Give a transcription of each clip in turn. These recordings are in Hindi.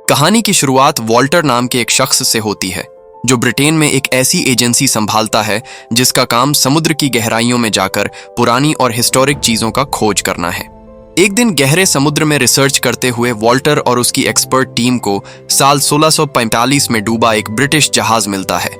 कहानी की शुरुआत वॉल्टर नाम के एक शख्स से होती है जो ब्रिटेन में एक ऐसी एजेंसी संभालता है जिसका काम समुद्र की गहराइयों में जाकर पुरानी और हिस्टोरिक चीजों का खोज करना है। एक दिन गहरे समुद्र में रिसर्च करते हुए वॉल्टर और उसकी एक्सपर्ट टीम को साल 1645 में डूबा एक ब्रिटिश जहाज मिलता है।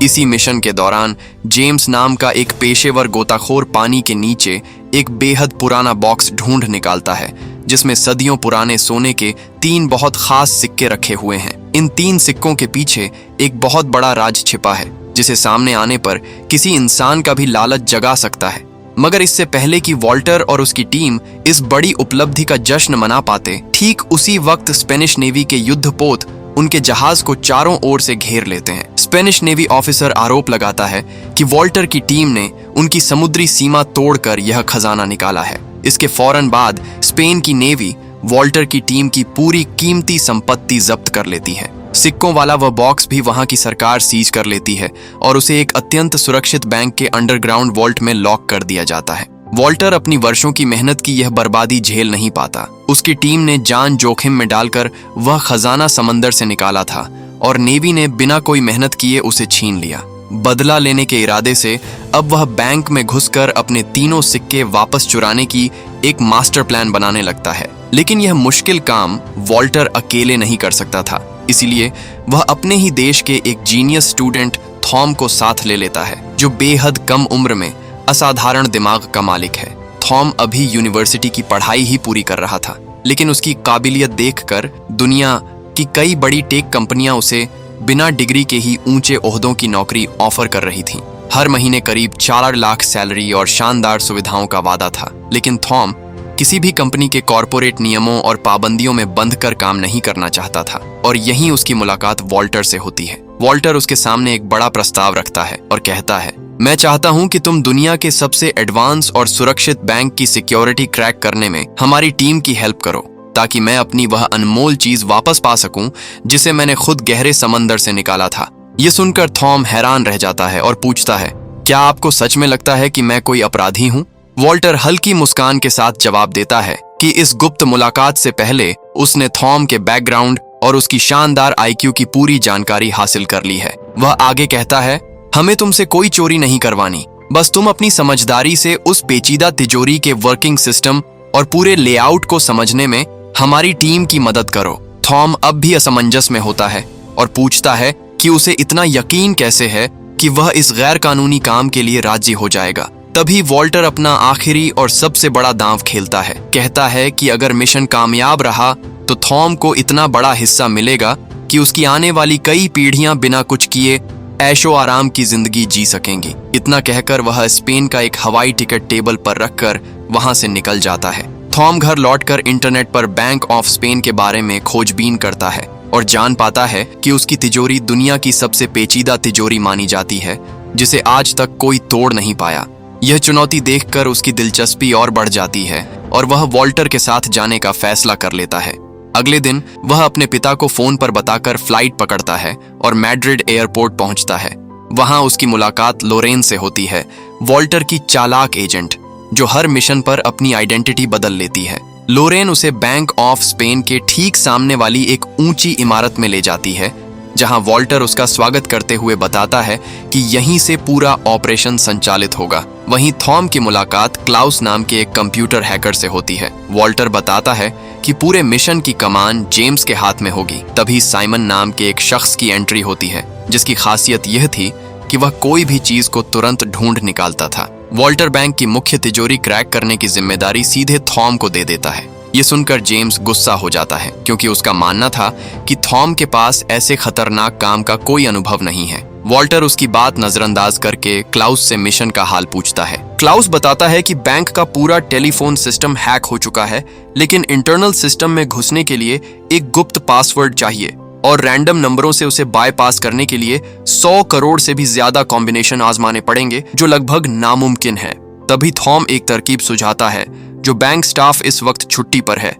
इसी मिशन के दौरान जेम्स नाम का एक पेशेवर गोताखोर पानी के नीचे एक बेहद पुराना बॉक्स ढूंढ निकालता है जिसमें सदियों पुराने सोने के 3 बहुत खास सिक्के रखे हुए हैं। इन 3 सिक्कों के पीछे एक बहुत बड़ा राज छिपा है जिसे सामने आने पर किसी इंसान का भी लालच जगा सकता है। मगर इससे पहले कि वॉल्टर और उसकी टीम इस बड़ी उपलब्धि का जश्न मना पाते, ठीक उसी वक्त स्पेनिश नेवी के युद्धपोत उनके जहाज को चारों ओर से घेर लेते हैं। स्पेनिश नेवी ऑफिसर आरोप लगाता है कि वॉल्टर की टीम ने उनकी समुद्री सीमा तोड़कर यह खजाना निकाला है। इसके फौरन बाद स्पेन की नेवी वॉल्टर की टीम की पूरी कीमती संपत्ति जब्त कर लेती है। सिक्कों वाला वह बॉक्स भी वहां की सरकार सीज कर लेती है और उसे एक अत्यंत सुरक्षित बैंक के अंडरग्राउंड वॉल्ट में लॉक कर दिया जाता है। वॉल्टर अपनी वर्षों की मेहनत की यह बर्बादी झेल नहीं पाता। उसकी टीम ने जान जोखिम में डालकर वह खजाना समंदर से निकाला था और नेवी ने बिना कोई मेहनत किए उसे छीन लिया। बदला लेने के इरादे से अब वह बैंक में घुसकर अपने 3 सिक्के वापस चुराने की एक मास्टर प्लान बनाने लगता है। लेकिन यह मुश्किल काम वॉल्टर अकेले नहीं कर सकता था, इसीलिए वह अपने ही देश के एक जीनियस स्टूडेंट थॉम को साथ ले लेता है जो बेहद कम उम्र में असाधारण दिमाग का मालिक है। थॉम अभी यूनिवर्सिटी की पढ़ाई ही पूरी कर रहा था, लेकिन उसकी काबिलियत देखकर दुनिया की कई बड़ी टेक कंपनियां उसे बिना डिग्री के ही ऊंचे ओहदों की नौकरी ऑफर कर रही थीं। हर महीने करीब 4 लाख सैलरी और शानदार सुविधाओं का वादा था। लेकिन थॉम किसी भी कंपनी के कॉरपोरेट नियमों और पाबंदियों में बंधकर काम नहीं करना चाहता था और यहीं उसकी मुलाकात वॉल्टर से होती है। वॉल्टर उसके सामने एक बड़ा प्रस्ताव रखता है और कहता है, मैं चाहता हूं कि तुम दुनिया के सबसे एडवांस और सुरक्षित बैंक की सिक्योरिटी क्रैक करने में हमारी टीम की हेल्प करो ताकि मैं अपनी वह अनमोल चीज वापस पा सकूं जिसे मैंने खुद गहरे समंदर से निकाला था। यह सुनकर थॉम हैरान रह जाता है और पूछता है, क्या आपको सच में लगता है कि मैं कोई अपराधी हूं? वॉल्टर हल्की मुस्कान के साथ जवाब देता है कि इस गुप्त मुलाकात से पहले उसने थॉम के बैकग्राउंड और उसकी शानदार आईक्यू की पूरी जानकारी हासिल कर ली है। वह आगे कहता है, हमें तुमसे कोई चोरी नहीं करवानी, बस तुम अपनी समझदारी से उस पेचीदा तिजोरी के वर्किंग सिस्टम और पूरे लेआउट को समझने में हमारी टीम की मदद करो। थॉम अब भी असमंजस में होता है और पूछता है कि उसे इतना यकीन कैसे है कि वह इस गैर कानूनी काम के लिए राजी हो जाएगा। तभी वॉल्टर अपना आखिरी और सबसे बड़ा दांव खेलता है। कहता है कि अगर मिशन कामयाब रहा तो थॉम को इतना बड़ा हिस्सा मिलेगा कि उसकी आने वाली कई पीढ़ियां बिना कुछ किए ऐशो आराम की जिंदगी जी सकेंगी। इतना कहकर वह स्पेन का एक हवाई टिकट टेबल पर रखकर वहां से निकल जाता है। थॉम घर लौटकर इंटरनेट पर बैंक ऑफ स्पेन के बारे में खोजबीन करता है और जान पाता है कि उसकी तिजोरी दुनिया की सबसे पेचीदा तिजोरी मानी जाती है जिसे आज तक कोई तोड़ नहीं पाया। यह चुनौती देखकर उसकी दिलचस्पी और बढ़ जाती है और वह वॉल्टर के साथ जाने का फैसला कर लेता है। अगले दिन वह अपने पिता को फोन पर बताकर फ्लाइट पकड़ता है और मैड्रिड एयरपोर्ट पहुंचता है। वहां उसकी मुलाकात लोरेन से होती है, वॉल्टर की चालाक एजेंट जो हर मिशन पर अपनी आइडेंटिटी बदल लेती है। लोरेन उसे बैंक ऑफ स्पेन के ठीक सामने वाली एक ऊंची इमारत में ले जाती है जहां वॉल्टर उसका स्वागत करते हुए बताता है कि यहीं से पूरा ऑपरेशन संचालित होगा। वहीं थॉम की मुलाकात क्लाउस नाम के एक कंप्यूटर हैकर से होती है। वॉल्टर बताता है कि पूरे मिशन की कमान जेम्स के हाथ में होगी। तभी साइमन नाम के एक शख्स की एंट्री होती है जिसकी खासियत यह थी कि वह कोई भी चीज को तुरंत ढूंढ निकालता था। वॉल्टर बैंक की मुख्य तिजोरी क्रैक करने की जिम्मेदारी सीधे थॉम को दे देता है। ये सुनकर जेम्स गुस्सा हो जाता है क्योंकि उसका मानना था कि थॉम के पास ऐसे खतरनाक काम का कोई अनुभव नहीं है। वॉल्टर उसकी बात नजरअंदाज करके क्लाउस से मिशन का हाल पूछता है। क्लाउस बताता है कि बैंक का पूरा टेलीफोन सिस्टम हैक हो चुका है, लेकिन इंटरनल सिस्टम में घुसने के लिए एक गुप्त पासवर्ड चाहिए और रैंडम नंबरों से उसे बायपास करने के लिए 100 करोड़ से भी ज्यादा कॉम्बिनेशन आजमाने पड़ेंगे जो लगभग नामुमकिन है। तभी थॉम एक तरकीब सुझाता है। जो बैंक स्टाफ इस वक्त छुट्टी पर है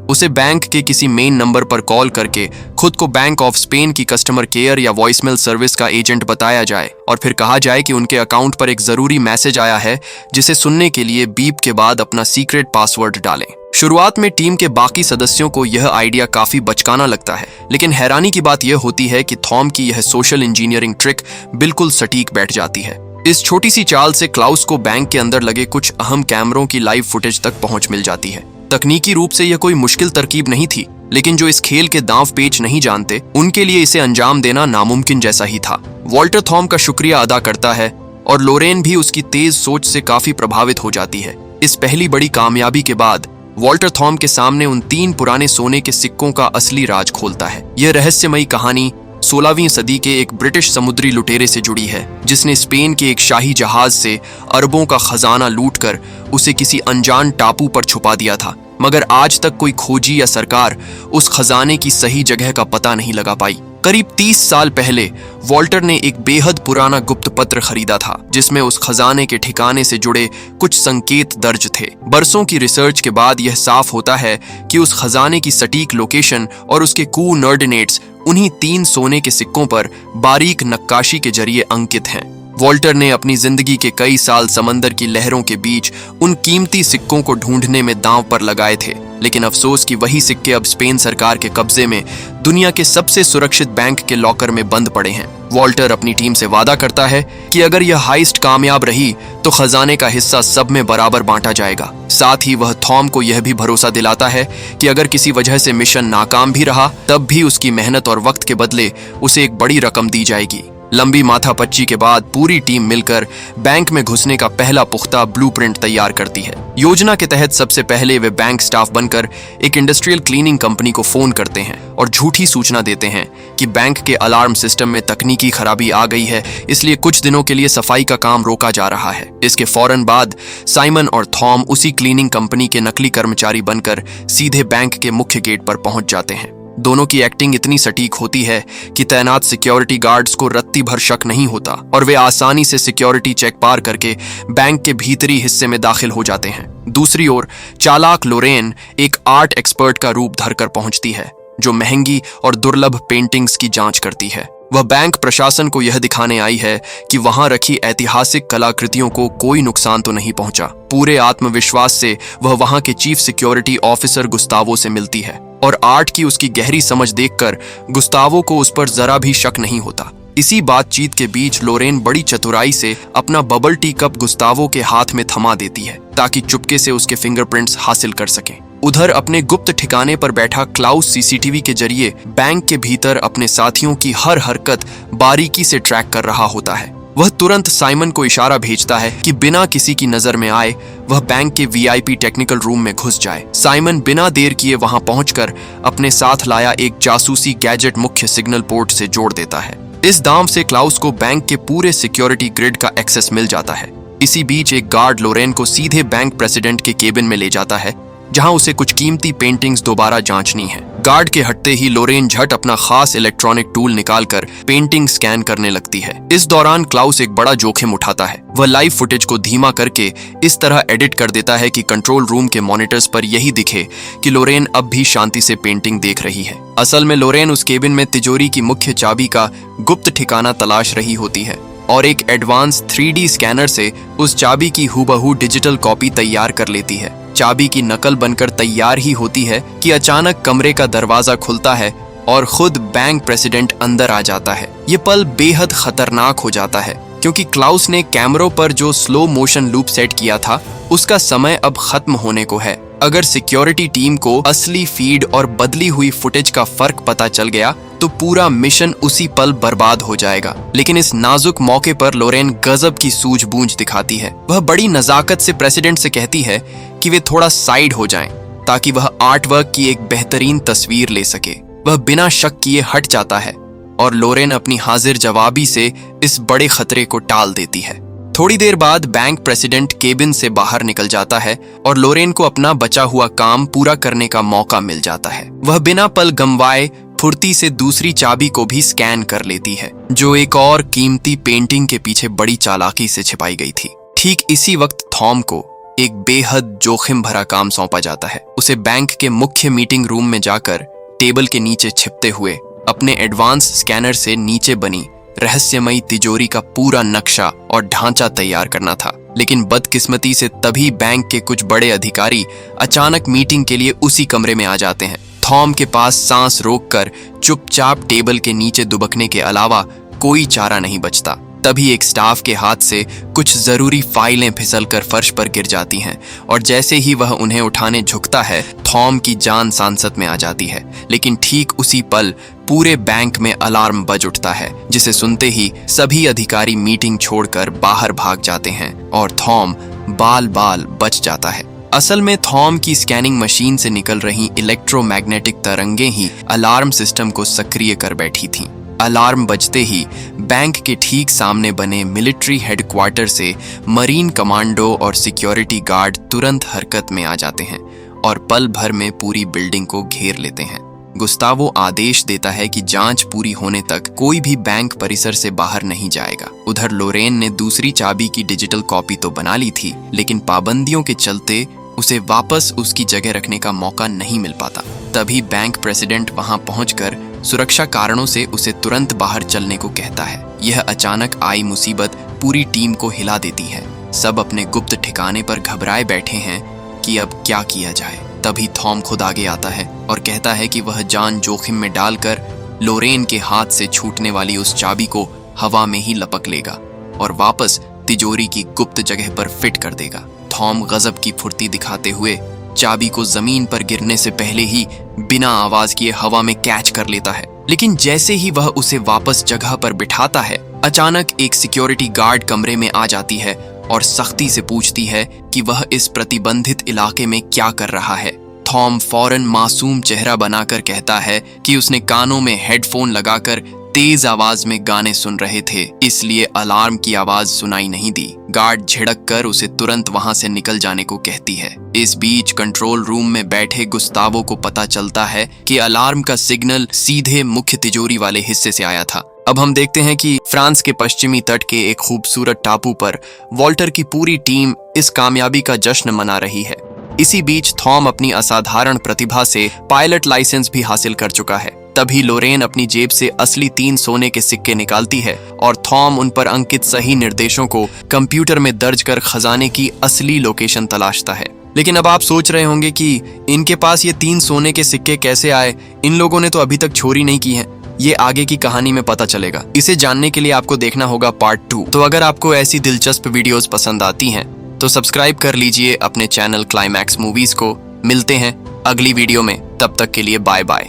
उसे बैंक के किसी मेन नंबर पर कॉल करके खुद को बैंक ऑफ स्पेन की कस्टमर केयर या वॉइसमेल सर्विस का एजेंट बताया जाए और फिर कहा जाए कि उनके अकाउंट पर एक जरूरी मैसेज आया है, जिसे सुनने के लिए बीप के बाद अपना सीक्रेट पासवर्ड डालें। शुरुआत में टीम के बाकी सदस्यों को यह आइडिया काफी बचकाना लगता है, लेकिन हैरानी की बात यह होती है कि थॉम की यह सोशल इंजीनियरिंग ट्रिक बिल्कुल सटीक बैठ जाती है। इस छोटी सी चाल से क्लाउस को बैंक के अंदर लगे कुछ अहम कैमरों की लाइव फुटेज तक पहुंच मिल जाती है। तकनीकी रूप से यह कोई मुश्किल तरकीब नहीं थी, लेकिन जो इस खेल के दांव पेच नहीं जानते, उनके लिए इसे अंजाम देना नामुमकिन जैसा ही था। वॉल्टर थॉम का शुक्रिया अदा करता है और लोरेन भी उसकी तेज सोच से काफी प्रभावित हो जाती है। इस पहली बड़ी कामयाबी के बाद वॉल्टर थॉम के सामने उन 3 पुराने सोने के सिक्कों का असली राज खोलता है। यह रहस्यमयी कहानी 16वीं सदी के एक ब्रिटिश समुद्री लुटेरे से जुड़ी है, जिसने स्पेन के एक शाही जहाज से अरबों का खजाना लूटकर उसे किसी अनजान टापू पर छुपा दिया था। मगर आज तक कोई खोजी या सरकार उस खजाने की सही जगह का पता नहीं लगा पाई। करीब 30 साल पहले वॉल्टर ने एक बेहद पुराना गुप्त पत्र खरीदा था, जिसमें उस खजाने के ठिकाने से जुड़े कुछ संकेत दर्ज थे। बरसों की रिसर्च के बाद यह साफ होता है कि उस खजाने की सटीक लोकेशन और उसके कोऑर्डिनेट्स उन्हीं 3 सोने के सिक्कों पर बारीक नक्काशी के जरिए अंकित हैं। वॉल्टर ने अपनी जिंदगी के कई साल समंदर की लहरों के बीच उन कीमती सिक्कों को ढूंढने में दांव पर लगाए थे, लेकिन अफसोस कि वही सिक्के अब स्पेन सरकार के कब्जे में दुनिया के सबसे सुरक्षित बैंक के लॉकर में बंद पड़े हैं। वॉल्टर अपनी टीम से वादा करता है कि अगर यह हाइस्ट कामयाब रही तो खजाने का हिस्सा सब में बराबर बांटा जाएगा। साथ ही वह थॉम को यह भी भरोसा दिलाता है कि अगर किसी वजह से मिशन नाकाम भी रहा, तब भी उसकी मेहनत और वक्त के बदले उसे एक बड़ी रकम दी जाएगी। लंबी माथापच्ची के बाद पूरी टीम मिलकर बैंक में घुसने का पहला पुख्ता ब्लूप्रिंट तैयार करती है। योजना के तहत सबसे पहले वे बैंक स्टाफ बनकर एक इंडस्ट्रियल क्लीनिंग कंपनी को फोन करते हैं और झूठी सूचना देते हैं कि बैंक के अलार्म सिस्टम में तकनीकी खराबी आ गई है, इसलिए कुछ दिनों के लिए सफाई का काम रोका जा रहा है। इसके फौरन बाद साइमन और थॉम उसी क्लीनिंग कंपनी के नकली कर्मचारी बनकर सीधे बैंक के मुख्य गेट पर पहुंच जाते हैं। दोनों की एक्टिंग इतनी सटीक होती है कि तैनात सिक्योरिटी गार्ड्स को रत्ती भर शक नहीं होता और वे आसानी से सिक्योरिटी चेक पार करके बैंक के भीतरी हिस्से में दाखिल हो जाते हैं। दूसरी ओर चालाक लोरेन एक आर्ट एक्सपर्ट का रूप धरकर पहुंचती है, जो महंगी और दुर्लभ पेंटिंग्स की जांच करती है। वह बैंक प्रशासन को यह दिखाने आई है कि वहां रखी ऐतिहासिक कलाकृतियों को कोई नुकसान तो नहीं पहुंचा। पूरे आत्मविश्वास से वह वहां के चीफ सिक्योरिटी ऑफिसर गुस्तावो से मिलती है और आर्ट की उसकी गहरी समझ देखकर गुस्तावो को उस पर जरा भी शक नहीं होता। इसी बातचीत के बीच लोरेन बड़ी चतुराई से अपना बबल टी कप गुस्तावो के हाथ में थमा देती है ताकि चुपके से उसके फिंगरप्रिंट्स हासिल कर सकें। उधर अपने गुप्त ठिकाने पर बैठा क्लाउस सीसीटीवी के जरिए बैंक के भीतर अपने साथियों की हर हरकत बारीकी से ट्रैक कर रहा होता है। वह तुरंत साइमन को इशारा भेजता है कि बिना किसी की नजर में आए वह बैंक के वीआईपी टेक्निकल रूम में घुस जाए। साइमन बिना देर किए वहां पहुंचकर अपने साथ लाया एक जासूसी गैजेट मुख्य सिग्नल पोर्ट से जोड़ देता है। इस दांव से क्लाउस को बैंक के पूरे सिक्योरिटी ग्रिड का एक्सेस मिल जाता है। इसी बीच एक गार्ड लोरेन को सीधे बैंक प्रेसिडेंट के केबिन में ले जाता है, जहां उसे कुछ कीमती पेंटिंग्स दोबारा जांचनी है। गार्ड के हटते ही लोरेन झट अपना खास इलेक्ट्रॉनिक टूल निकालकर पेंटिंग स्कैन करने लगती है। इस दौरान क्लाउस एक बड़ा जोखिम उठाता है। वह लाइव फुटेज को धीमा करके इस तरह एडिट कर देता है कि कंट्रोल रूम के मॉनिटर्स पर यही दिखे कि लोरेन अब भी शांति से पेंटिंग देख रही है। असल में लोरेन उस केबिन में तिजोरी की मुख्य चाबी का गुप्त ठिकाना तलाश रही होती है और एक एडवांस 3D स्कैनर से उस चाबी की हूबहू डिजिटल कॉपी तैयार कर लेती है। चाबी की नकल बनकर तैयार ही होती है कि अचानक कमरे का दरवाजा खुलता है और खुद बैंक प्रेसिडेंट अंदर आ जाता है। ये पल बेहद खतरनाक हो जाता है क्योंकि क्लाउस ने कैमरों पर जो स्लो मोशन लूप सेट किया था उसका समय अब खत्म होने को है। अगर सिक्योरिटी टीम को असली फीड और बदली हुई फुटेज का फर्क पता चल गया तो पूरा मिशन उसी पल बर्बाद हो जाएगा। लेकिन इस नाजुक मौके पर लोरेन गजब की सूझबूझ दिखाती है। वह बड़ी नजाकत से प्रेसिडेंट से कहती है कि वे थोड़ा साइड हो जाएं ताकि वह आर्टवर्क की एक बेहतरीन तस्वीर ले सके। वह बिना शक किए हट जाता है और लोरेन अपनी हाजिर जवाबी से इस बड़े खतरे को टाल देती है। थोड़ी देर बाद बैंक प्रेसिडेंट केबिन से बाहर निकल जाता है और लोरेन को अपना बचा हुआ काम पूरा करने का मौका मिल जाता है। वह बिना पल गंवाए फुर्ती से दूसरी चाबी को भी स्कैन कर लेती है, जो एक और कीमती पेंटिंग के पीछे बड़ी चालाकी से छिपाई गई थी। ठीक इसी वक्त थॉम को एक बेहद जोखिम भरा काम सौंपा जाता है। उसे बैंक के मुख्य मीटिंग रूम में जाकर टेबल के नीचे छिपते हुए अपने एडवांस स्कैनर से नीचे बनी रहस्यमयी तिजोरी का पूरा नक्शा और ढांचा तैयार करना था। लेकिन बदकिस्मती से तभी बैंक के कुछ बड़े अधिकारी अचानक मीटिंग के लिए उसी कमरे में आ जाते हैं। थॉम के पास सांस रोककर चुपचाप टेबल के नीचे दुबकने के अलावा कोई चारा नहीं बचता। तभी एक स्टाफ के हाथ से कुछ जरूरी फाइलें फिसलकर फर्श पर गिर जाती हैं और जैसे ही वह उन्हें उठाने झुकता है, थॉम की जान सांसत में आ जाती है। लेकिन ठीक उसी पल पूरे बैंक में अलार्म बज उठता है, जिसे सुनते ही सभी अधिकारी मीटिंग छोड़कर बाहर भाग जाते हैं और थॉम बाल बाल बच जाता है। असल में थॉम की स्कैनिंग मशीन से निकल रही इलेक्ट्रोमैग्नेटिक तरंगें ही अलार्म सिस्टम को सक्रिय कर बैठी थीं। अलार्म बजते ही बैंक के ठीक सामने बने मिलिट्री हेडक्वार्टर से मरीन कमांडो और सिक्योरिटी गार्ड तुरंत हरकत में आ जाते हैं और पल भर में पूरी बिल्डिंग को घेर लेते हैं। गुस्तावो आदेश देता है कि जांच पूरी होने तक कोई भी बैंक परिसर से बाहर नहीं जाएगा। उधर लोरेन ने दूसरी चाबी की डिजिटल कॉपी तो बना ली थी, लेकिन पाबंदियों के चलते उसे वापस उसकी जगह रखने का मौका नहीं मिल पाता। तभी बैंक प्रेसिडेंट वहां पहुंचकर सुरक्षा कारणों से उसे तुरंत बाहर चलने को कहता है। यह अचानक आई मुसीबत पूरी टीम को हिला देती है। सब अपने गुप्त ठिकाने पर घबराए बैठे हैं कि अब क्या किया जाए। तभी थॉम खुद आगे आता है और कहता है कि वह जान जोखिम में डालकर लोरेन के हाथ से छूटने वाली उस चाबी को हवा में ही लपक लेगा और वापस तिजोरी की गुप्त जगह पर फिट कर देगा। थॉम गजब की फुर्ती दिखाते हुए चाबी को जमीन पर गिरने से पहले ही बिना आवाज किए हवा में कैच कर लेता है। लेकिन जैसे ही वह उसे वापस जगह पर बिठाता है, अचानक एक सिक्योरिटी गार्ड कमरे में आ जाती है और सख्ती से पूछती है कि वह इस प्रतिबंधित इलाके में क्या कर रहा है। थॉम फौरन मासूम चेहरा बनाकर कहता है कि उसने कानों में हेडफोन लगाकर तेज आवाज में गाने सुन रहे थे, इसलिए अलार्म की आवाज सुनाई नहीं दी। गार्ड झिड़क कर उसे तुरंत वहां से निकल जाने को कहती है। इस बीच कंट्रोल रूम में बैठे गुस्तावो को पता चलता है कि अलार्म का सिग्नल सीधे मुख्य तिजोरी वाले हिस्से से आया था। अब हम देखते हैं कि फ्रांस के पश्चिमी तट के एक खूबसूरत टापू पर वॉल्टर की पूरी टीम इस कामयाबी का जश्न मना रही है। इसी बीच थॉम अपनी असाधारण प्रतिभा से पायलट लाइसेंस भी हासिल कर चुका है। तभी लोरेन अपनी जेब से असली 3 सोने के सिक्के निकालती है और थॉम उन पर अंकित सही निर्देशों को कंप्यूटर में दर्ज कर खजाने की असली लोकेशन तलाशता है। लेकिन अब आप सोच रहे होंगे कि इनके पास ये 3 सोने के सिक्के कैसे आए? इन लोगों ने तो अभी तक चोरी नहीं की है। ये आगे की कहानी में पता चलेगा। इसे जानने के लिए आपको देखना होगा पार्ट 2। तो अगर आपको ऐसी दिलचस्प वीडियोस पसंद आती हैं तो सब्सक्राइब कर लीजिए अपने चैनल क्लाइमैक्स मूवीज को। मिलते हैं अगली वीडियो में, तब तक के लिए बाय बाय।